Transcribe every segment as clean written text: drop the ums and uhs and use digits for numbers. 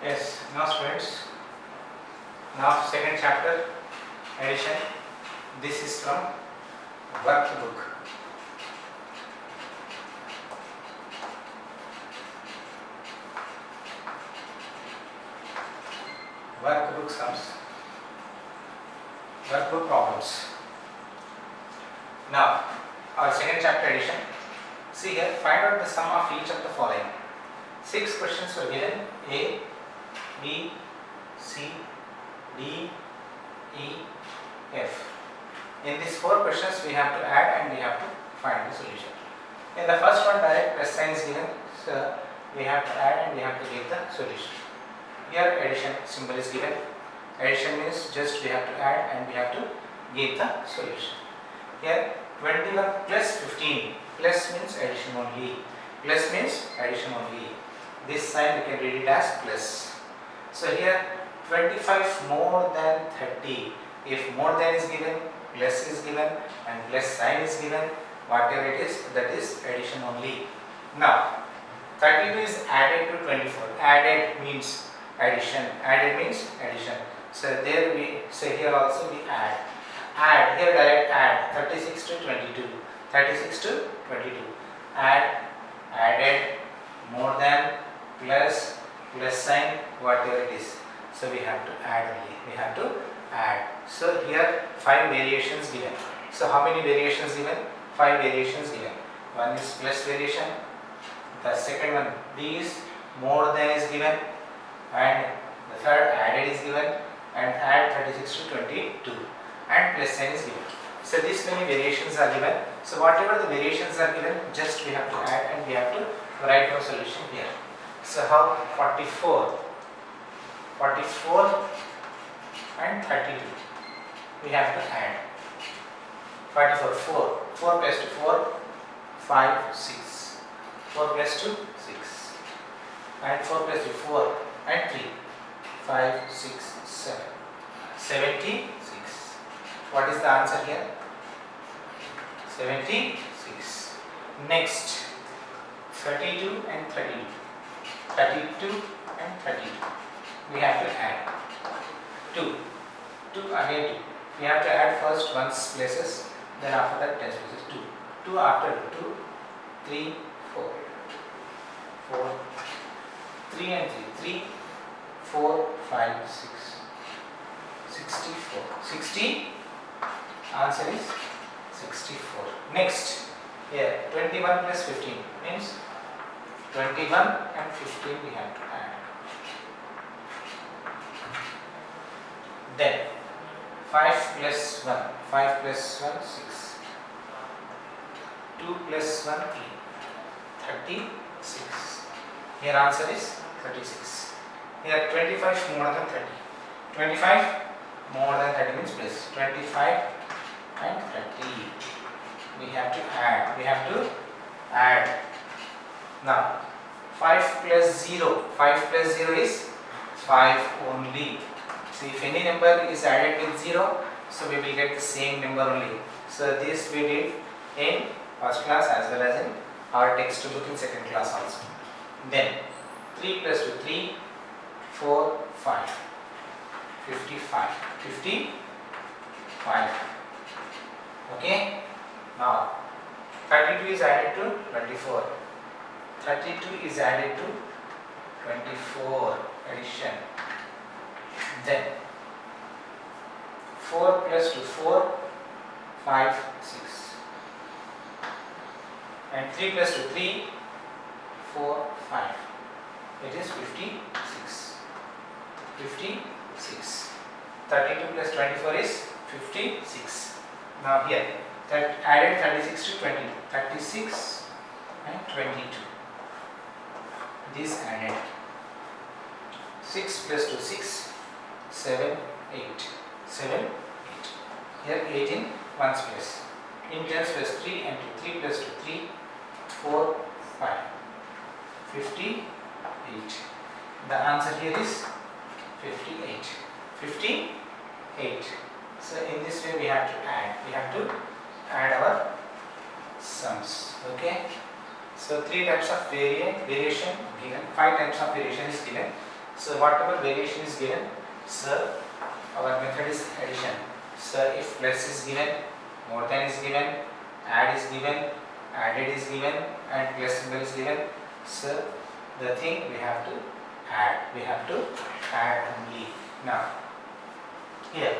Yes, now students, now second chapter, addition. This is from workbook. Workbook sums, workbook problems. Now, our second chapter addition. See here, find out the sum of each of the following. 6 questions were given: A, B, C, D, E, F. In these 4 questions, we have to add and we have to find the solution. In the first one, direct plus sign is given, so we have to add and we have to get the solution. Here, addition symbol is given. Addition means just we have to add and we have to get the solution. Here, 21 plus 15. Plus means addition only. Plus means addition only. This sign we can read it as plus. So here 25 more than 30. If more than is given, plus is given and plus sign is given, whatever it is, that is addition only. Now 32 is added to 24. Added means addition. Added means addition. So there we say here also we add. Add, here direct add, 36 to 22. 36 to 22. Add, added, more than, plus, plus sign, whatever it is. So we have to add only. We have to add. So here 5 variations given. So how many variations given? 5 variations given. One is plus variation. The second one, B is more than is given. And the third added is given. And add 36 to 22. And plus sign is given. So these many variations are given. So whatever the variations are given, just we have to add and we have to write our solution here. So how 44 and 32 we have to add. 44, 4 plus 2, 4, 5, 6. 4 plus 2, 6. And 4 plus 2, 4 and 3, 5, 6, 7. 76. What is the answer here? 76. Next, 32 and 32. 32 and 32. We have to add 2. 2 again 2. We have to add first ones places, then after that tens places. 2. 2 after 2. 3, 4. 4. 3 and 3. 3, 4, 5, 6. 64. 60. Answer is 64. Next, here 21 plus 15 means 21 and 15 we have to add. Then 5 plus 1. 5 plus 1, 6. 2 plus 1, 3. 36. Here answer is 36. Here 25 more than 30. 25 more than 30 means plus. 25 and 30. We have to add. We have to add. Now 5 plus 0. 5 plus 0 is 5 only. See, if any number is added with 0, so we will get the same number only. So this we did in first class as well as in our textbook in second class also. Then 3 plus 2, 3, 4, 5. 55. 55. Okay. Now 32 is added to 24. 32 is added to 24. Addition. Then 4 plus 2, 4, 5, 6. And 3 plus 2, 3, 4, 5. It is 56. 56. 32 plus 24 is 56. Now here, that added 36 to 22. 36 and 22. This added. 6 plus 2, 6. 7, 8. 7, 8. Here 8 in ones place. In tens plus 3 and 2. 3 plus 2, 3. 4, 5. 58. The answer here is 58. 58. So in this way we have to add. We have to add our sums. Okay. So 3 types of variation given. 5 types of variation is given. So whatever variation is given, so our method is addition. So if plus is given, more than is given, add is given, added is given, and plus symbol is given, so the thing we have to add. We have to add only. Now here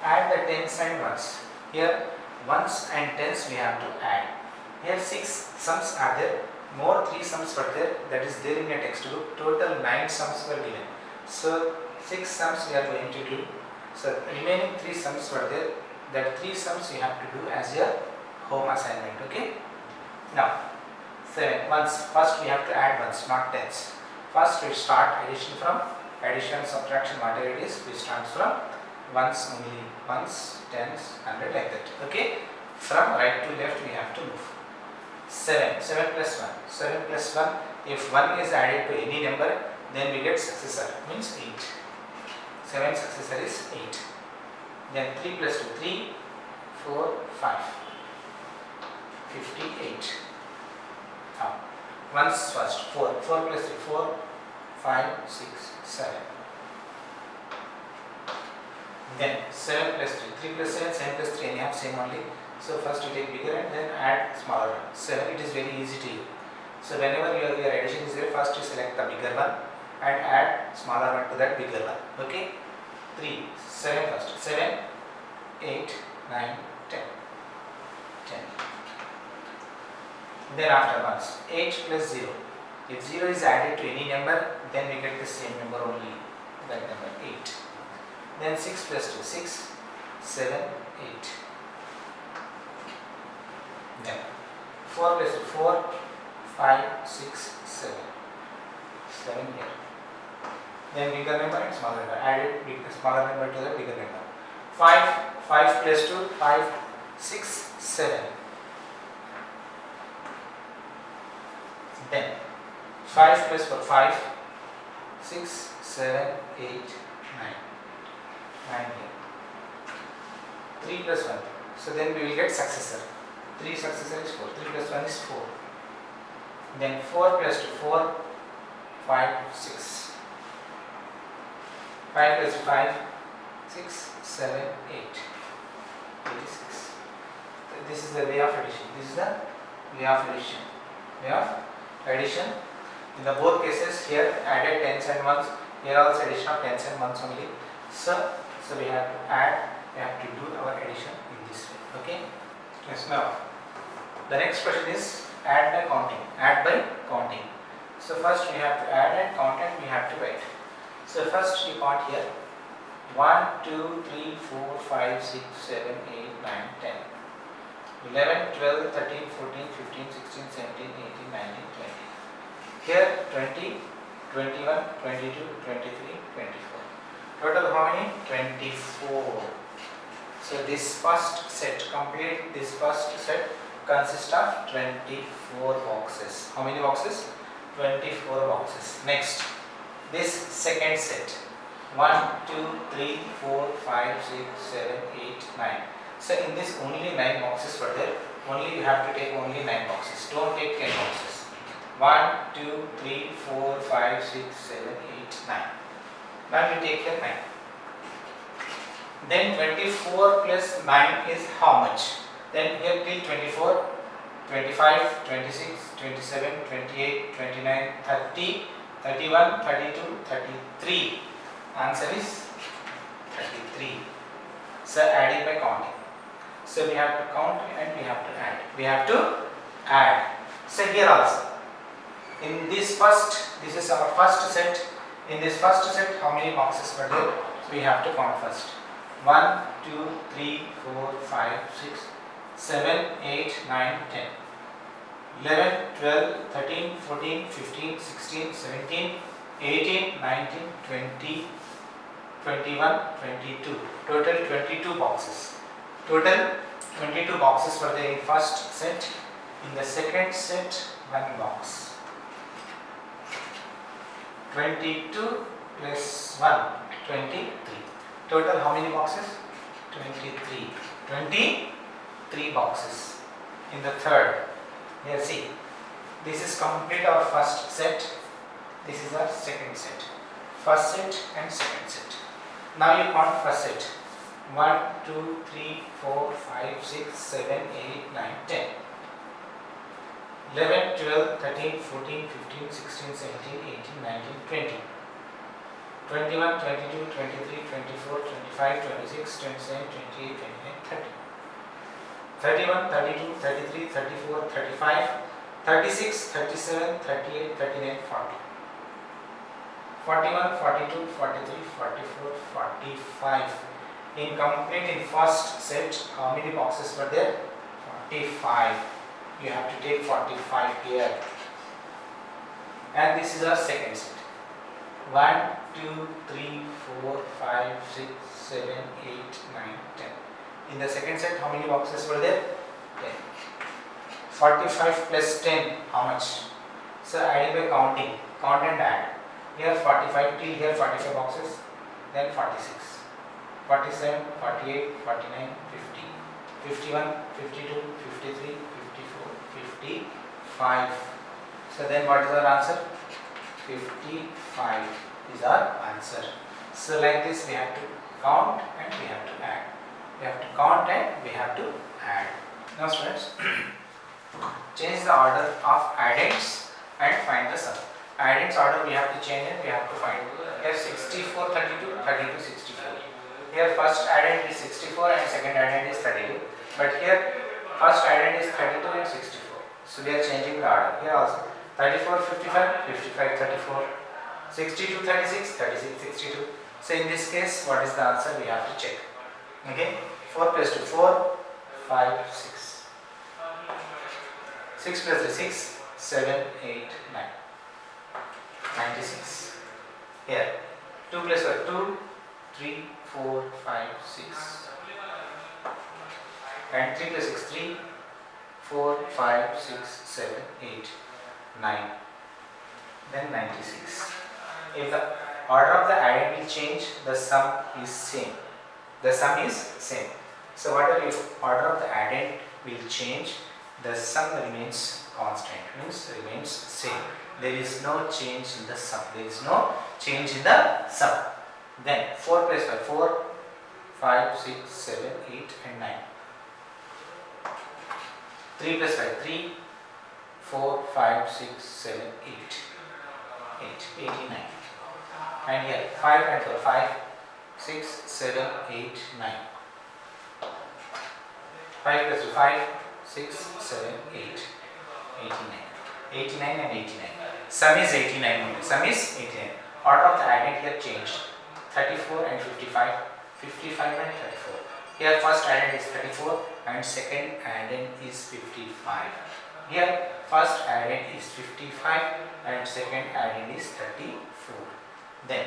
add the tens and ones. Here ones and tens we have to add. Here 6 sums are there. More 3 sums were there, that is there in a textbook. Total 9 sums were given. So 6 sums we are going to do. So remaining 3 sums were there. That 3 sums you have to do as your home assignment. Okay. Now 7 ones. First we have to add ones, not tens. First we start addition from addition, subtraction, whatever it is. We start from ones only. Ones, tens, 100 like that. Okay. From right to left we have to move. 7 plus 1. 7 plus 1. If 1 is added to any number, then we get successor, means 8. 7 successor is 8. Then 3 plus 2, 3, 4, 5. 58. Now, ones first, 4. 4 plus 3, 4, 5, 6, 7. Then 7 plus 3. 3 plus 7, 7 plus 3, anyhow same only. So first you take bigger and then add smaller one. 7, it is very easy to you. So whenever your addition is there, first you select the bigger one and add smaller one to that bigger one. Okay. 3, 7 first. 7, 8, 9, 10. 10. Then after ones. 8 plus 0. If 0 is added to any number, then we get the same number only. That number 8. Then 6 plus 2. 6, 7, 8. Then 4 plus 2, 4, 5, 6, 7. 7 here. Then bigger number and smaller number. Added smaller number to the bigger number. 5 plus 2, 5, 6, 7. Then 5 plus 4, 5, 6, 7, 8, 9. 9 here. 3 plus 1. So then we will get successor. 3 successor is 4. 3 plus 1 is 4. Then 4 plus 2, 4, 5, 6. 5 plus 5, 6, 7, 8. 86. This is the way of addition. This is the way of addition. Way of addition. In the both cases, here added tens and ones. Here also addition of tens and ones only. So we have to add. We have to do our addition in this way. Okay. Yes. Now the next question is add by counting. Add by counting. So first we have to add and count and we have to write. So first you count here. 1, 2, 3, 4, 5, 6, 7, 8, 9, 10. 11, 12, 13, 14, 15, 16, 17, 18, 19, 20. Here 20, 21, 22, 23, 24. Total how many? 24. So this first set, complete this first set consists of 24 boxes. How many boxes? 24 boxes. Next, this second set. 1, 2, 3, 4, 5, 6, 7, 8, 9. So in this only 9 boxes were there. Only you have to take only 9 boxes. Don't take 10 boxes. 1, 2, 3, 4, 5, 6, 7, 8, 9. Now you take here 9. Then 24 plus 9 is how much? Then here till 24, 25, 26, 27, 28, 29, 30, 31, 32, 33. Answer is 33. So adding by counting. So we have to count and we have to add. We have to add. So here also. In this is our first set. In this first set, how many boxes were there? So we have to count first. 1, 2, 3, 4, 5, 6, 7, 8, 9, 10. 11, 12, 13, 14, 15, 16, 17, 18, 19, 20, 21, 22. Total 22 boxes. Total 22 boxes were there in first set. In the second set, 1 box. 22 plus 1, 23. Total how many boxes? 23. 23 boxes. In the third, here see, this is complete our first set. This is our second set. first set and second set. Now you count first set. 1, 2, 3, 4, 5, 6, 7, 8, 9, 10. 11, 12, 13, 14, 15, 16, 17, 18, 19, 20. 21, 22, 23, 24, 25, 26, 27, 28, 29, 30. 31, 32, 33, 34, 35, 36, 37, 38, 39, 40. 41, 42, 43, 44, 45. In complete in first set, how many boxes were there? 45. You have to take 45 here. And this is our second set. 1, 2, 3, 4, 5, 6, 7, 8, 9, 10. In the second set, how many boxes were there? 10. 45 plus 10, how much? So adding by counting, count and add. Here 45 till here 45 boxes, then 46, 47, 48, 49, 50, 51, 52, 53, 54, 55. So then what is our answer? 55 is our answer. So like this we have to count and we have to add. We have to count and we have to add. Now students, change the order of addends and find the sum. Addends order we have to change and we have to find. Here 64, 32, 32, 64. Here first addend is 64 and second addend is 32. But here first addend is 32 and 64. So we are changing the order. Here also 34, 55, 55, 34. 62, 36, 36, 62. So in this case, what is the answer? We have to check. Okay, 4 plus 2, 4, 5, 6. 6 plus 3, 6, 7, 8, 9. 96. Here, 2 plus 1, 2, 3, 4, 5, 6. And 3 plus 6, 3, 4, 5, 6, 7, 8, 9. Then 96. If the order of the addend will change, the sum is same. The sum is same. So whatever if order of the addend will change, the sum remains constant, means remains same. There is no change in the sum. There is no change in the sum. Then 4 plus 5, 4, 5, 6, 7, 8 and 9. 3 plus 5, 3, 4, 5, 6, 7, 8. 8, 89. And here 5 and 4, 5, 6, 7, 8, 9. 5 plus 2, 5, 6, 7, 8, 89. 89 and 89. Sum is 89 only. Sum is 89. Order of the addend here changed. 34 and 55, 55 and 34. Here first addend is 34 and second addend is 55. Here first addend is 55 and second addend is 34. Then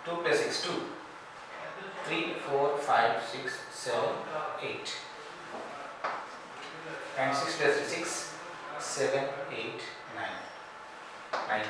2 plus 6, 2. 3, 4, 5, 6, 7, 8. And 6 plus 3, 6, 7, 8, 9. 98.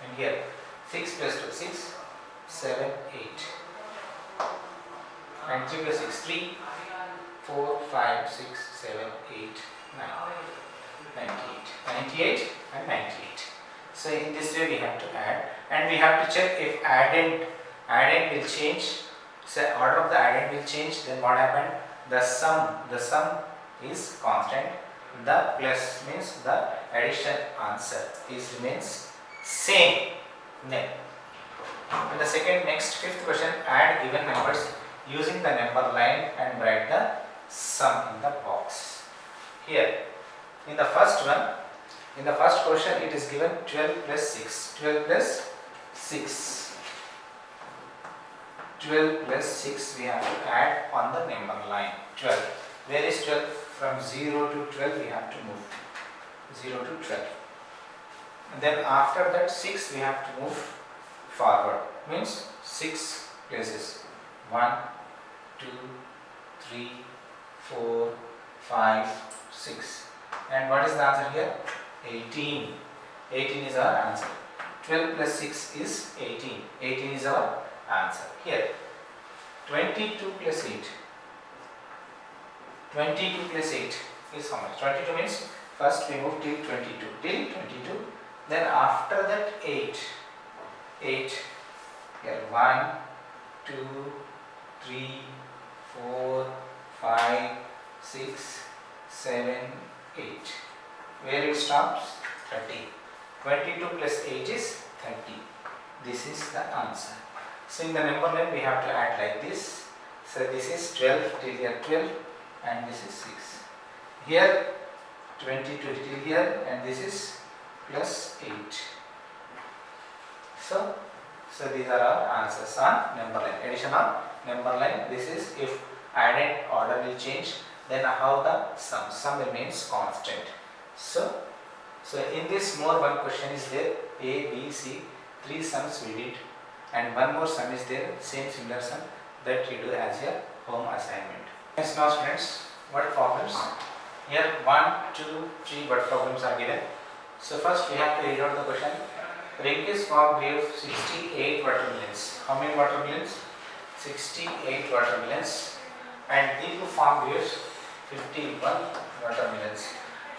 And here 6 plus 2, 6, 7, 8. And 3 plus 6, 3, 4, 5, 6, 7, 8, 9. 98. 98 and 98. So in this way we have to add and we have to check if addend will change. So order of the addend will change, then what happened? The sum is constant. The plus means the addition answer remains same. Then in the second next fifth question, add given numbers using the number line and write the sum in the box. Here in the first one, in the first question it is given 12 plus 6. 12 plus 6. 12 plus 6 we have to add on the number line. 12. Where is 12? From 0 to 12 we have to move. 0 to 12. And then after that 6 we have to move forward. Means 6 places. 1, 2, 3, 4, 5, 6. And what is the answer here? 18. 18 is our answer. 12 plus 6 is 18. 18 is our answer. Here 22 plus 8. 22 plus 8 is how much? 22 means first we move till 22. Till 22. Then after that 8. 8. Here 1, 2, 3, 4, 5, 6, 7, 8. Where it stops? 30. 22 plus 8 is 30. This is the answer. So in the number line we have to add like this. So this is 12 till here 12 and this is 6. Here 22 till here and this is plus 8. So these are our answers on number line. Addition on number line. This is if added order will change, then how the sum remains constant. So in this more one question is there, A, B, C, 3 sums we did and one more sum is there, same similar sum that you do as your home assignment. Yes, now students, what problems? Here 1, 2, 3 what problems are given. So first we have to read out the question. Rinki's farm gave 68 watermelons. How many watermelons? 68 watermelons. And Deepu farm gives 51 watermelons.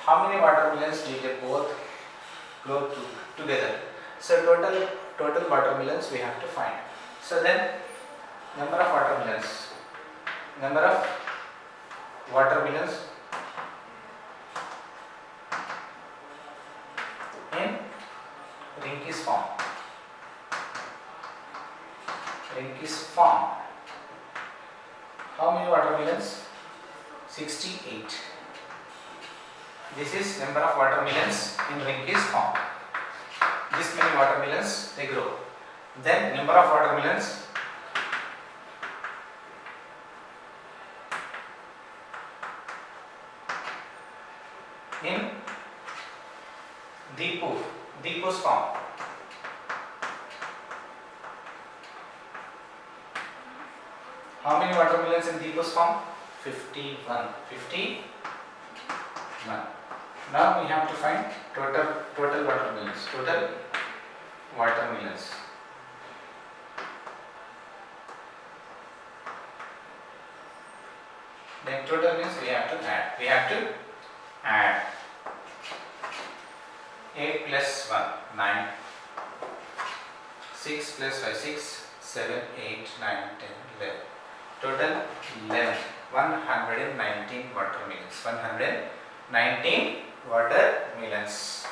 How many watermelons did they both grow together? So total watermelons we have to find. So then number of watermelons in Rinki's farm. How many watermelons? 68. This is number of watermelons in Rinki's farm. This many watermelons they grow. Then number of watermelons in Deepu's farm. How many watermelons in Deepu's farm? 51. Now we have to find total watermelons. Then total means we have to add. 8 plus 1, 9. 6 plus 5, 6, 7, 8, 9, 10, 11. Total 11. 119 watermelons. 119 watermelons.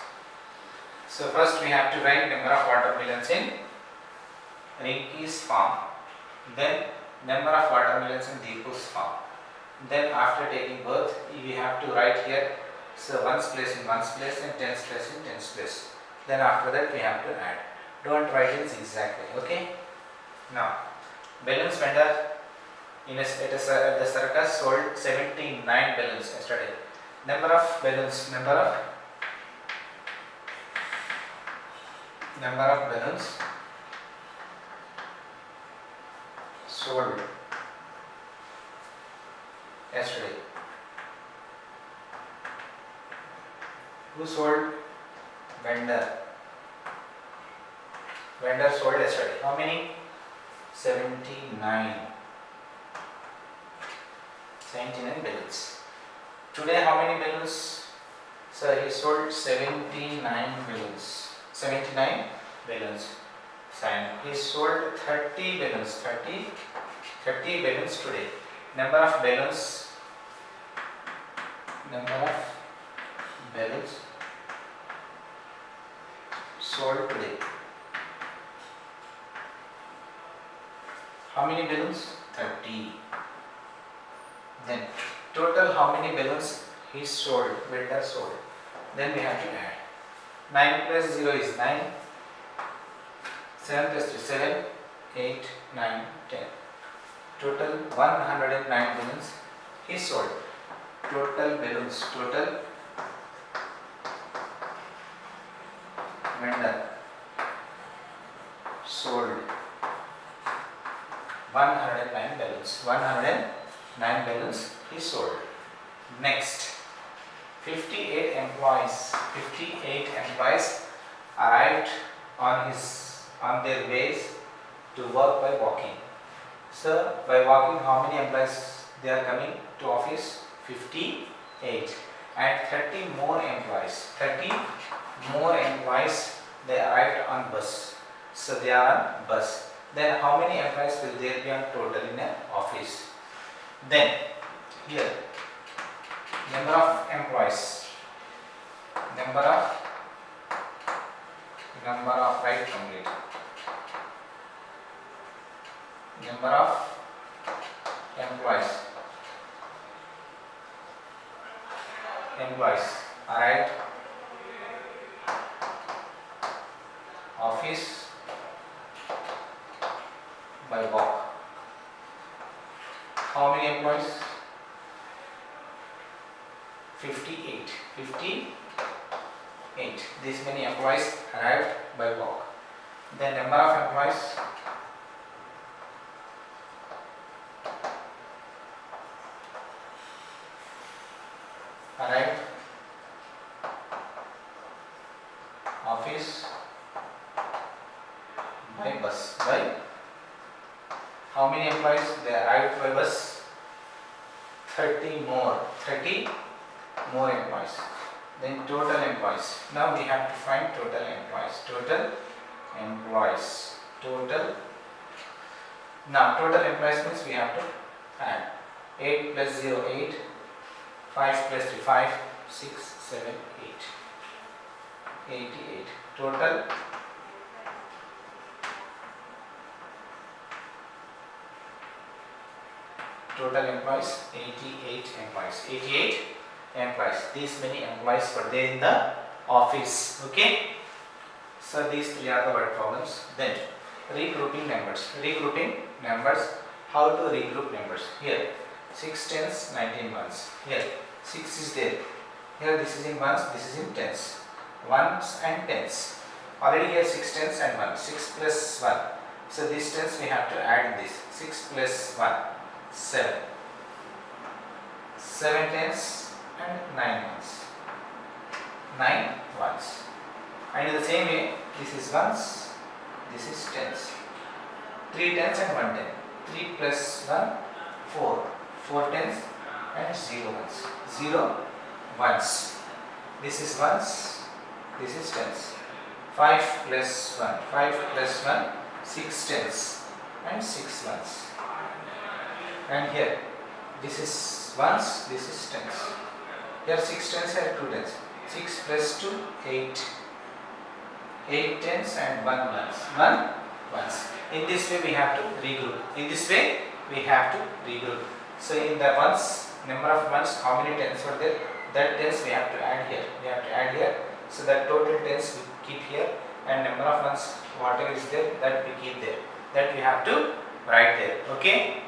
So first we have to write number of watermelons in Rinki's farm. Then number of watermelons in Deepu's farm. Then after taking both, we have to write here. So ones place in ones place and tens place in tens place. Then after that we have to add. Don't write in zigzag way. Okay. Now balloons vendor at the circus sold 79 balloons yesterday. Number of balloons sold yesterday. Who sold? Vendor sold yesterday. How many? 79 balloons. Today how many balloons? So he sold 79 balloons. 79 balloons. And he sold 30 balloons. 30 balloons today. Number of balloons sold today. How many balloons? 30. Then total how many balloons he sold, vendor sold. Then we have to add. 9 plus 0 is 9. 7 plus 3 7, 8, 9, 10. Total 109 balloons he sold. Total balloons, total vendor sold 109 balloons. 109 balloons he sold. Next, 58 employees arrived on their ways to work by walking. So by walking, how many employees they are coming to office? 58. And 30 more employees they arrived on bus. So they are on bus. Then how many employees will there be on total in an office? Then here number of employees, number of right, complete, number of employees, alright, office by walk. How many employees? 58. This many employees arrived by walk. The number of employees, arrived office by bus. By how many employees they arrived by bus? 30 more employees. Then total employees. Now we have to find total employees. Now total employees means we have to add 8 plus 0, 8, 5 plus 3, 5, 6, 7, 8. 88. Total employees, 88 employees. 88 employees. These many employees were there in the office. Okay. So these three are the word problems. Then regrouping numbers. How to regroup numbers? Here 6 tens, 19 ones. Here 6 is there. Here this is in ones, this is in tens. Ones and tens. Already here 6 tens and 1. 6 plus 1. So these tens we have to add this. 6 plus 1. 7. 7 tens and 9 ones. 9 ones. And in the same way, this is ones, this is tens. 3 tens and 1 ten. 3 plus 1, 4. 4 tens and 0 ones. 0 ones. This is ones, this is tens. 5 plus 1. 5 plus 1, 6 tens and 6 ones. And here this is ones, this is tens. Here 6 tens and 2 tens. 6 plus 2, 8. 8 tens and 1 ones. 1 ones. In this way we have to regroup. So in the ones, number of ones, how many tens were there? That tens we have to add here. So that total tens we keep here, and number of ones whatever is there, that we keep there. That we have to write there. Okay.